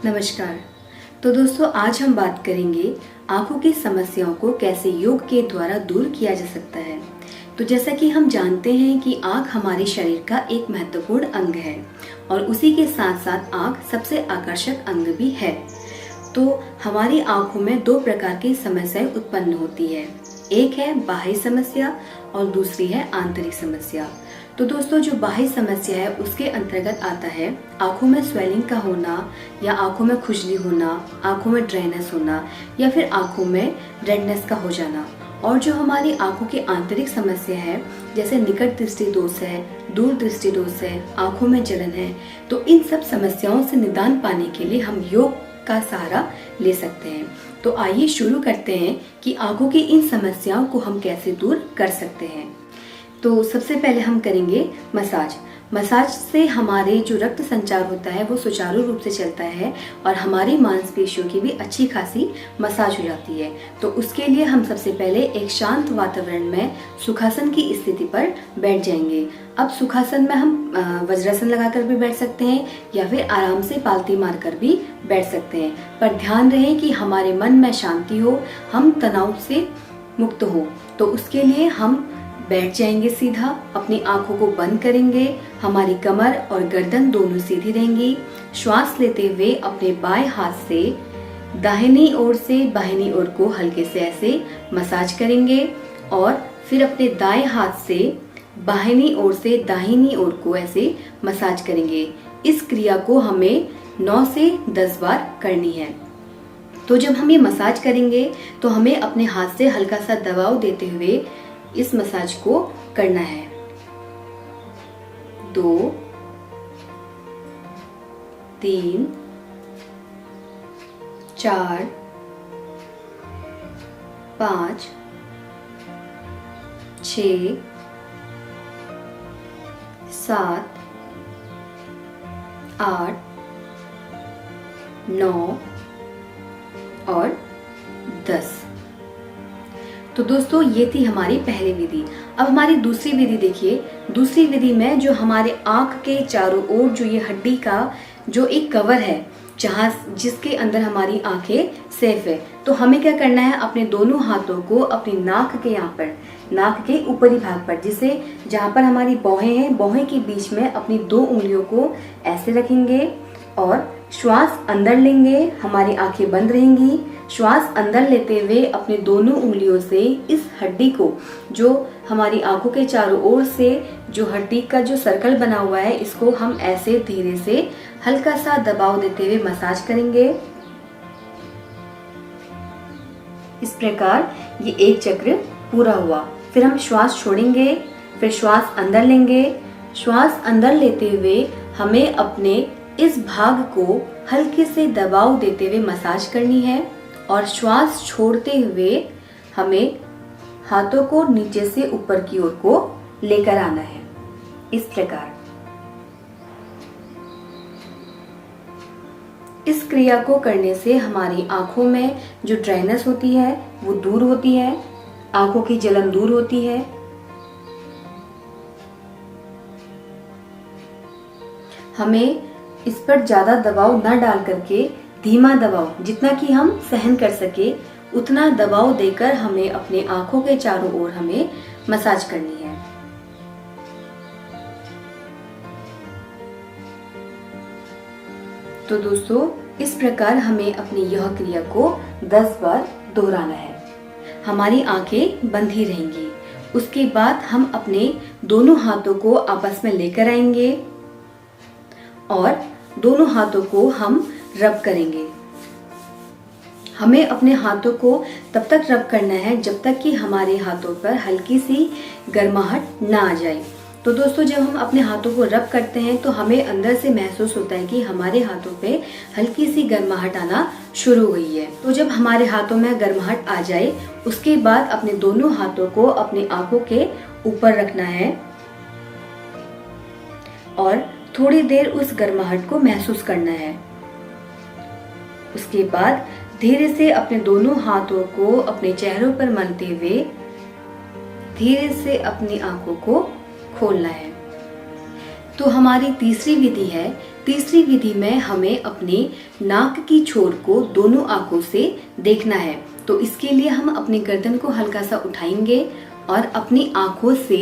नमस्कार। तो दोस्तों, आज हम बात करेंगे आंखों की समस्याओं को कैसे योग के द्वारा दूर किया जा सकता है। तो जैसा कि हम जानते हैं कि आंख हमारे शरीर का एक महत्वपूर्ण अंग है और उसी के साथ साथ आंख सबसे आकर्षक अंग भी है। तो हमारी आंखों में दो प्रकार की समस्याएं उत्पन्न होती है, एक है बाह्य समस्या और दूसरी है आंतरिक समस्या। तो दोस्तों, जो बाह्य समस्या है उसके अंतर्गत आता है आंखों में स्वेलिंग का होना या आंखों में खुजली होना, आंखों में ड्राइनेस होना या फिर आंखों में रेडनेस का हो जाना। और जो हमारी आंखों की आंतरिक समस्या है, जैसे निकट दृष्टि दोष है, दूर दृष्टि दोष है, आंखों में जलन है, तो इन सब समस्याओं से निदान पाने के लिए हम योग का सहारा ले सकते हैं। तो आइए शुरू करते हैं कि आंखों की इन समस्याओं को हम कैसे दूर कर सकते हैं। तो सबसे पहले हम करेंगे मसाज। मसाज से हमारे जो रक्त संचार होता है वो सुचारू रूप से चलता है और हमारी मांसपेशियों की भी अच्छी खासी मसाज हो जाती है। तो उसके लिए हम सबसे पहले एक शांत वातावरण में सुखासन की स्थिति पर बैठ जाएंगे। अब सुखासन में हम वज्रासन लगाकर भी बैठ सकते हैं या फिर आराम से पालती मारकर भी बैठ सकते हैं, पर ध्यान रहे कि हमारे मन में शांति हो, हम तनाव से मुक्त हो। तो उसके लिए हम बैठ जाएंगे सीधा, अपनी आंखों को बंद करेंगे, हमारी कमर और गर्दन दोनों सीधी रहेंगी। श्वास लेते हुए अपने बाएं हाथ से दाहिनी ओर से बाहिनी ओर को हल्के से ऐसे मसाज करेंगे और फिर अपने दाएं हाथ से बाहिनी ओर से दाहिनी ओर को ऐसे मसाज करेंगे। इस क्रिया को हमें 9 से 10 बार करनी है। तो जब हम ये मसाज करेंगे तो हमें अपने हाथ से हल्का सा दबाव देते हुए इस मसाज को करना है। 2, 3, 4, 5, 6, 7, 8, 9 और 10। तो दोस्तों, ये थी हमारी पहली विधि। अब हमारी दूसरी विधि देखिए। दूसरी विधि में जो हमारे आंख के चारों ओर जो ये हड्डी का जो एक कवर है, जिसके अंदर हमारी आंखें सेफ है, तो हमें क्या करना है, अपने दोनों हाथों को अपनी नाक के यहाँ पर, नाक के ऊपरी भाग पर, जिसे जहाँ पर हमारी भौहें हैं, भौहें के बीच में अपनी 2 उंगलियों को ऐसे रखेंगे और श्वास अंदर लेंगे, हमारी आंखें बंद रहेंगी। श्वास अंदर लेते हुए अपने दोनों उंगलियों से इस हड्डी को, जो हमारी आंखों के चारों ओर से जो हड्डी का जो सर्कल बना हुआ है, इसको हम ऐसे धीरे से हल्का सा दबाव देते हुए मसाज करेंगे। इस प्रकार ये एक चक्र पूरा हुआ। फिर हम श्वास छोड़ेंगे, फिर श्वास अंदर लेंगे। श्वास अंदर लेते हुए हमें अपने इस भाग को हल्के से दबाव देते हुए मसाज करनी है और श्वास छोड़ते हुए हमें हाथों को नीचे से ऊपर की ओर को लेकर आना है, इस प्रकार। इस क्रिया को करने से हमारी आंखों में जो ड्राइनेस होती है वो दूर होती है, आंखों की जलन दूर होती है। हमें इस पर ज्यादा दबाव न डाल करके धीमा दबाव, जितना कि हम सहन कर सके उतना दबाव देकर हमें अपने आंखों के चारों ओर हमें मसाज करनी है। तो दोस्तों, इस प्रकार हमें अपनी यह क्रिया को 10 बार दोहराना है। हमारी आंखें बंद ही रहेंगी। उसके बाद हम अपने दोनों हाथों को आपस में लेकर आएंगे और दोनों हाथों को हम रब करेंगे। हमें अपने हाथों को तब तक रब करना है जब तक कि हमारे हाथों पर हल्की सी गर्माहट ना आ जाए। तो दोस्तों, जब हम अपने हाथों को रब करते हैं तो हमें अंदर से महसूस होता है कि हमारे हाथों पे हल्की सी गर्माहट आना शुरू हुई है। तो जब हमारे हाथों में गर्माहट आ जाए, उसके बाद अपने दोनों हाथों को अपनी आंखों के ऊपर रखना है और थोड़ी देर उस गर्माहट को महसूस करना है। उसके बाद धीरे से अपने दोनों हाथों को अपने चेहरों पर मलते हुए धीरे से अपनी आंखों को खोलना है। तो हमारी तीसरी विधि है तीसरी विधि में हमें अपने नाक की छोर को दोनों आंखों से देखना है। तो इसके लिए हम अपनी गर्दन को हल्का सा उठाएंगे और अपनी आंखों से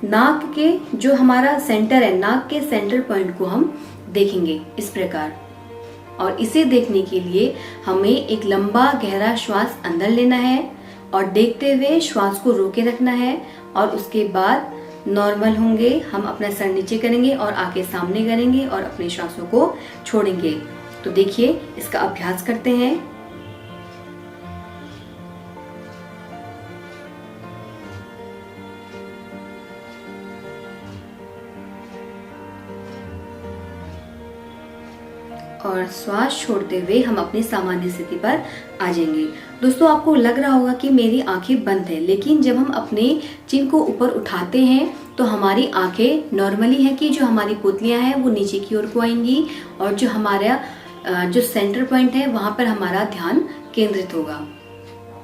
नाक के जो हमारा सेंटर है, नाक के सेंटर पॉइंट को हम देखेंगे इस प्रकार। और इसे देखने के लिए हमें एक लंबा गहरा श्वास अंदर लेना है और देखते हुए श्वास को रोके रखना है। और उसके बाद नॉर्मल होंगे, हम अपना सर नीचे करेंगे और आंखें सामने करेंगे और अपने श्वासों को छोड़ेंगे। तो देखिए, इसका अभ्यास करते हैं। और श्वास छोड़ते हुए हम अपनी सामान्य स्थिति पर आ जाएंगे। दोस्तों, आपको लग रहा होगा कि मेरी आंखें बंद है, लेकिन जब हम अपने चिन को ऊपर उठाते हैं तो हमारी आंखें नॉर्मली हैं कि जो हमारी पुतलियां हैं वो नीचे की ओर को आएंगी और जो हमारा जो सेंटर पॉइंट है वहां पर हमारा ध्यान केंद्रित होगा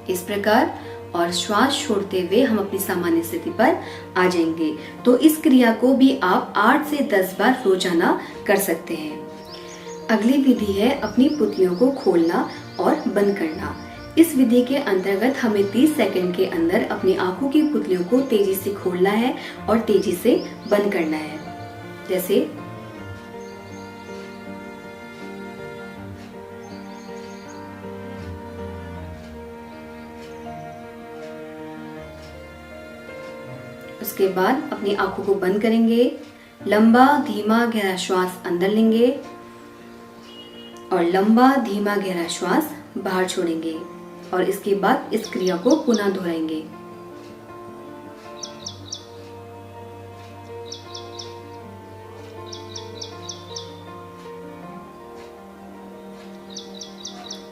इस प्रकार। और श्वास छोड़ते हुए हम अपनी सामान्य स्थिति पर आ जाएंगे। तो इस क्रिया को भी आप 8 से 10 बार रोजाना कर सकते हैं। अगली विधि है अपनी पुतलियों को खोलना और बंद करना। इस विधि के अंतर्गत हमें 30 सेकंड के अंदर अपनी आंखों की पुतलियों को तेजी से खोलना है और तेजी से बंद करना है। जैसे उसके बाद अपनी आंखों को बंद करेंगे, लंबा धीमा गहरा श्वास अंदर लेंगे और लंबा धीमा गहरा श्वास बाहर छोड़ेंगे। और इसके बाद इस क्रिया को पुनः दोहराएंगे।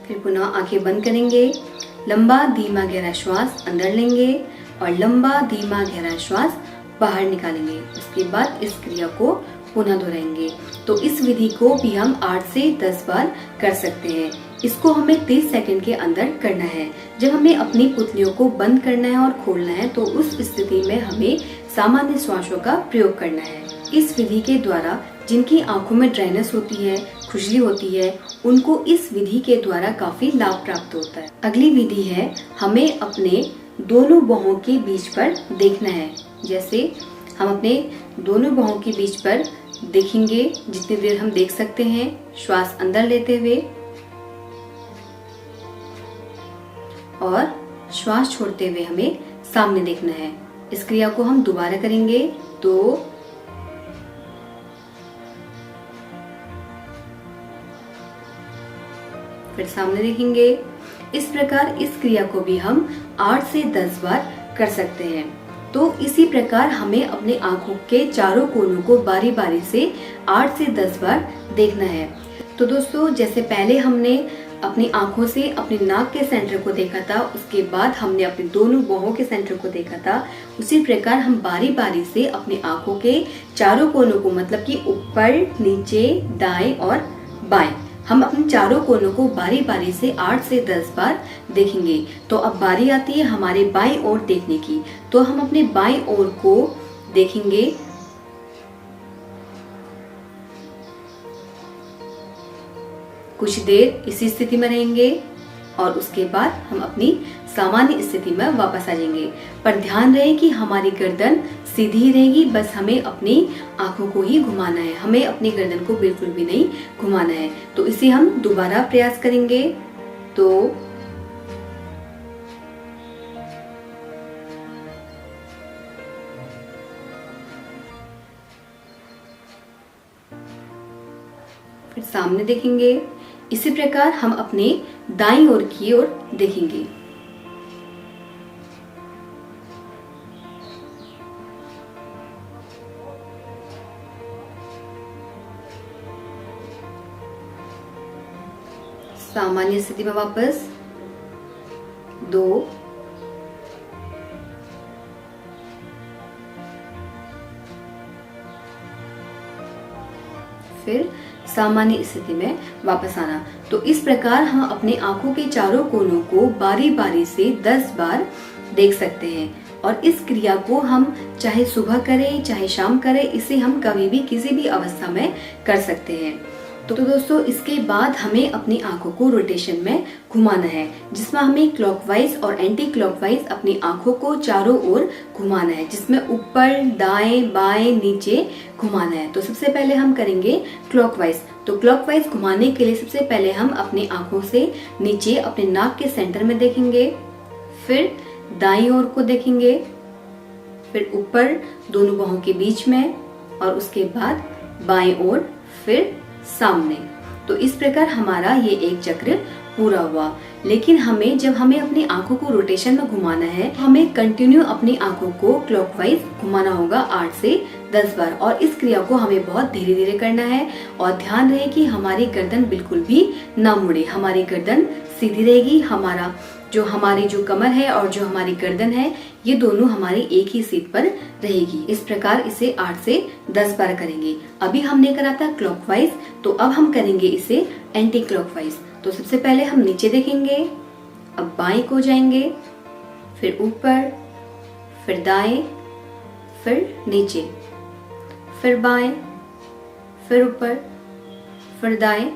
फिर पुनः आंखें बंद करेंगे, लंबा धीमा गहरा श्वास अंदर लेंगे और लंबा धीमा गहरा श्वास बाहर निकालेंगे। उसके बाद इस क्रिया को पुनः दोहराएंगे। तो इस विधि को भी हम 8 से 10 बार कर सकते हैं। इसको हमें 30 सेकंड के अंदर करना है। जब हमें अपनी पुतलियों को बंद करना है और खोलना है तो उस स्थिति में हमें सामान्य श्वासों का प्रयोग करना है। इस विधि के द्वारा जिनकी आंखों में ड्राइनेस होती है, खुजली होती है, उनको इस विधि के द्वारा काफी लाभ प्राप्त होता है। अगली विधि है हमें अपने दोनों बाहों के बीच पर देखना है। जैसे हम अपने दोनों बाहों के बीच पर देखेंगे जितनी देर हम देख सकते हैं, श्वास अंदर लेते हुए और श्वास छोड़ते हुए हमें सामने देखना है। इस क्रिया को हम दोबारा करेंगे। तो फिर सामने देखेंगे। इस प्रकार इस क्रिया को भी हम 8 से 10 बार कर सकते हैं। तो इसी प्रकार हमें अपने आंखों के चारों कोनों को बारी बारी से 8 से 10 बार देखना है। तो दोस्तों, जैसे पहले हमने अपनी आंखों से अपने नाक के सेंटर को देखा था, उसके बाद हमने अपने दोनों बाहों के सेंटर को देखा था, उसी प्रकार हम बारी बारी से अपनी आंखों के चारों कोनों को, मतलब कि ऊपर, नीचे, दाएं और बाएं, हम अपने चारों कोनों को बारी बारी से 8 से 10 बार देखेंगे। तो अब बारी आती है हमारे बाईं ओर देखने की। तो हम अपने बाईं ओर को देखेंगे। कुछ देर इसी स्थिति में रहेंगे और उसके बाद हम अपनी सामान्य स्थिति में वापस आ जाएंगे। पर ध्यान रहे कि हमारी गर्दन सीधी रहेगी, बस हमें अपनी आंखों को ही घुमाना है, हमें अपनी गर्दन को बिल्कुल भी नहीं घुमाना है। तो इसे हम दोबारा प्रयास करेंगे। तो फिर सामने देखेंगे। इसी प्रकार हम अपने दाईं ओर की ओर देखेंगे। सामान्य स्थिति में वापस 2, फिर सामान्य स्थिति में वापस आना। तो इस प्रकार हम अपने आंखों के चारों कोनों को बारी बारी से 10 बार देख सकते हैं। और इस क्रिया को हम चाहे सुबह करें चाहे शाम करें, इसे हम कभी भी किसी भी अवस्था में कर सकते हैं। तो दोस्तों इसके बाद हमें अपनी आंखों को रोटेशन में घुमाना है, जिसमें हमें क्लॉकवाइज और एंटी क्लॉकवाइज अपनी आंखों को चारों ओर घुमाना है, जिसमें ऊपर दाएं बाएं नीचे घुमाना है। तो सबसे पहले हम करेंगे क्लॉकवाइज। तो क्लॉकवाइज घुमाने के लिए सबसे पहले हम अपनी आंखों से नीचे अपने नाक के सेंटर में देखेंगे, फिर दाईं ओर को देखेंगे, फिर ऊपर दोनों बाहों के बीच में, और उसके बाद बाएं ओर, फिर सामने। तो इस प्रकार हमारा ये एक चक्र पूरा हुआ। लेकिन जब हमें अपनी आंखों को रोटेशन में घुमाना है, हमें कंटिन्यू अपनी आंखों को क्लॉकवाइज घुमाना होगा 8 से 10 बार, और इस क्रिया को हमें बहुत धीरे धीरे करना है। और ध्यान रहे कि हमारी गर्दन बिल्कुल भी ना मुड़े, हमारी गर्दन सीधी रहेगी। हमारी जो कमर है और जो हमारी गर्दन है, ये दोनों हमारी एक ही सीट पर रहेगी। इस प्रकार इसे 8 से 10 बार करेंगे। अभी हमने करा था क्लॉकवाइज, तो अब हम करेंगे इसे एंटी क्लॉकवाइज। तो सबसे पहले हम नीचे देखेंगे, अब बाएं को जाएंगे, फिर ऊपर, फिर दाएं, फिर नीचे, फिर बाएं, फिर ऊपर, फिर दाएं,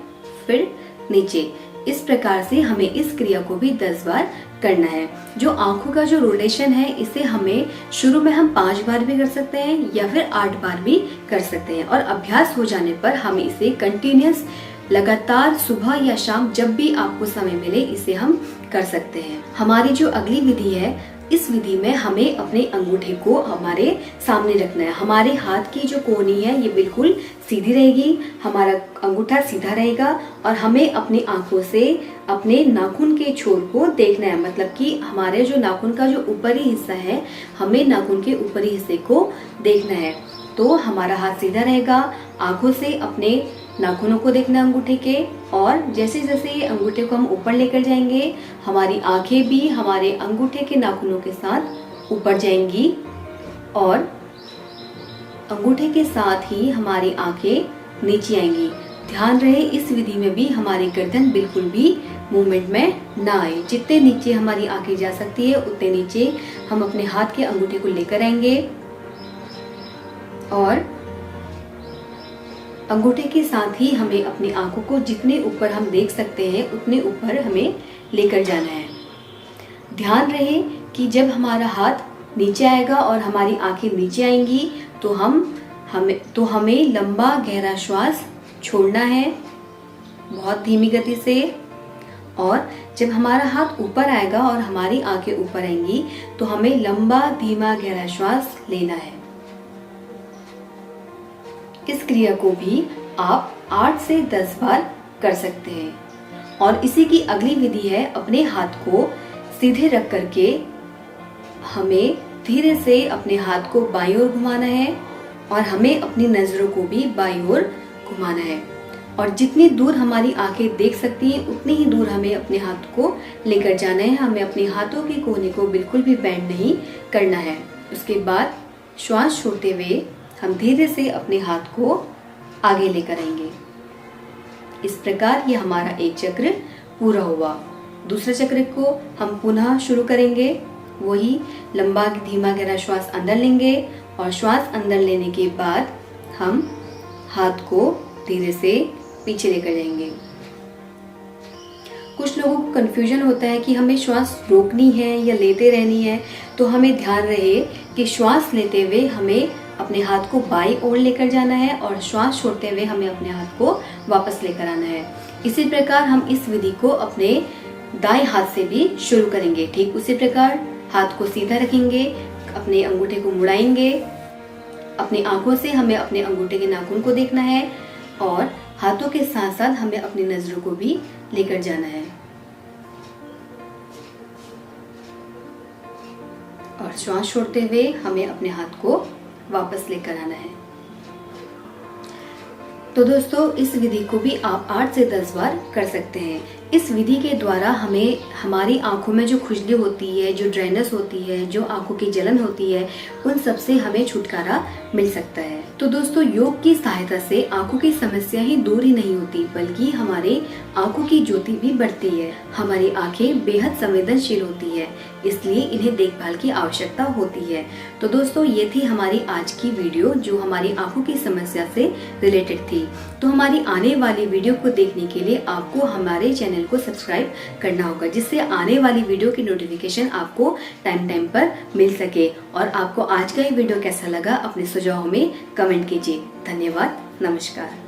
फिर नीचे। इस प्रकार से हमें इस क्रिया को भी 10 बार करना है। जो आंखों का जो रोटेशन है, इसे हमें शुरू में हम 5 बार भी कर सकते हैं या फिर 8 बार भी कर सकते हैं, और अभ्यास हो जाने पर हम इसे कंटिन्यूअस लगातार सुबह या शाम जब भी आपको समय मिले इसे हम कर सकते हैं। हमारी जो अगली विधि है, इस विधि में हमें अपने अंगूठे को हमारे सामने रखना है। हमारे हाथ की जो कोहनी है ये बिल्कुल सीधी रहेगी, हमारा अंगूठा सीधा रहेगा, और हमें अपनी आंखों से अपने नाखून के छोर को देखना है। मतलब कि हमारे जो नाखून का जो ऊपरी हिस्सा है, हमें नाखून के ऊपरी हिस्से को देखना है। तो हमारा हाथ सीधा रहेगा, आंखों से अपने नाखूनों को देखना अंगूठे के, और जैसे जैसे ये अंगूठे को हम ऊपर लेकर जाएंगे, हमारी आंखें भी हमारे अंगूठे के नाखूनों के साथ ऊपर जाएंगी, और अंगूठे के साथ ही हमारी आंखें नीचे आएंगी। ध्यान रहे इस विधि में भी हमारी गर्दन बिल्कुल भी मूवमेंट में ना आए। जितने नीचे हमारी आंखें जा सकती है उतने नीचे हम अपने हाथ के अंगूठे को लेकर आएंगे, और अंगूठे के साथ ही हमें अपनी आंखों को जितने ऊपर हम देख सकते हैं उतने ऊपर हमें लेकर जाना है। ध्यान रहे कि जब हमारा हाथ नीचे आएगा और हमारी आंखें नीचे आएंगी, तो हमें लंबा गहरा श्वास छोड़ना है बहुत धीमी गति से, और जब हमारा हाथ ऊपर आएगा और हमारी आंखें ऊपर आएंगी, तो हमें लंबा धीमा गहरा श्वास लेना है। इस क्रिया को भी आप 8 से 10 बार कर सकते हैं। और इसी की अगली विधि है, अपने हाथ को सीधे रख करके हमें धीरे से अपने हाथ को बाईं ओर घुमाना है, और हमें अपनी नजरों को भी बाईं ओर घुमाना है। और जितनी दूर हमारी आंखें देख सकती हैं उतनी ही दूर हमें अपने हाथ को लेकर जाना है। हमें अपने हाथों के कोने को बिल्कुल भी बेंड नहीं करना है। उसके बाद श्वास छोड़ते हुए हम धीरे से अपने हाथ को आगे लेकर आएंगे। इस प्रकार ये हमारा एक चक्र पूरा हुआ। दूसरे चक्र को हम पुनः शुरू करेंगे। वही लंबा धीमा गहरा श्वास अंदर लेंगे, और श्वास अंदर लेने के बाद हम हाथ को धीरे से पीछे लेकर जाएंगे। कुछ लोगों को कंफ्यूजन होता है कि हमें श्वास रोकनी है या लेते रहनी है। तो हमें ध्यान रहे कि श्वास लेते हुए हमें अपने हाथ को बाईं ओर लेकर जाना है, और श्वास छोड़ते हुए हमें अपने हाथ को वापस लेकर आना है। इसी प्रकार हम इस विधि को अपने दाएं हाथ से भी शुरू करेंगे। ठीक उसी प्रकार हाथ को सीधा रखेंगे, अपने अंगूठे को मुड़ाएंगे, अपनी आंखों से हमें अपने अंगूठे के नाखून को देखना है, और हाथों के साथ साथ हमें अपनी नजरों को भी लेकर जाना है, और श्वास छोड़ते हुए हमें अपने हाथ को वापस लेकर आना है। तो दोस्तों इस विधि को भी आप 8 से 10 बार कर सकते हैं। इस विधि के द्वारा हमें हमारी आंखों में जो खुजली होती है, जो ड्राइनेस होती है, जो आंखों की जलन होती है, उन सब से हमें छुटकारा मिल सकता है। तो दोस्तों, योग की सहायता से आंखों की समस्या ही दूर ही नहीं होती, बल्कि हमारे आंखों की ज्योति भी बढ़ती है। हमारी आंखें बेहद संवेदनशील होती है, इसलिए इन्हें देखभाल की आवश्यकता होती है। तो दोस्तों, ये थी हमारी आज की वीडियो जो हमारी आंखों की समस्या से रिलेटेड थी। तो हमारी आने वाली वीडियो को देखने के लिए आपको हमारे चैनल को सब्सक्राइब करना होगा, जिससे आने वाली वीडियो की नोटिफिकेशन आपको टाइम पर मिल सके। और आपको आज का ये वीडियो कैसा लगा अपने सुझावों में कमेंट कीजिए। धन्यवाद, नमस्कार।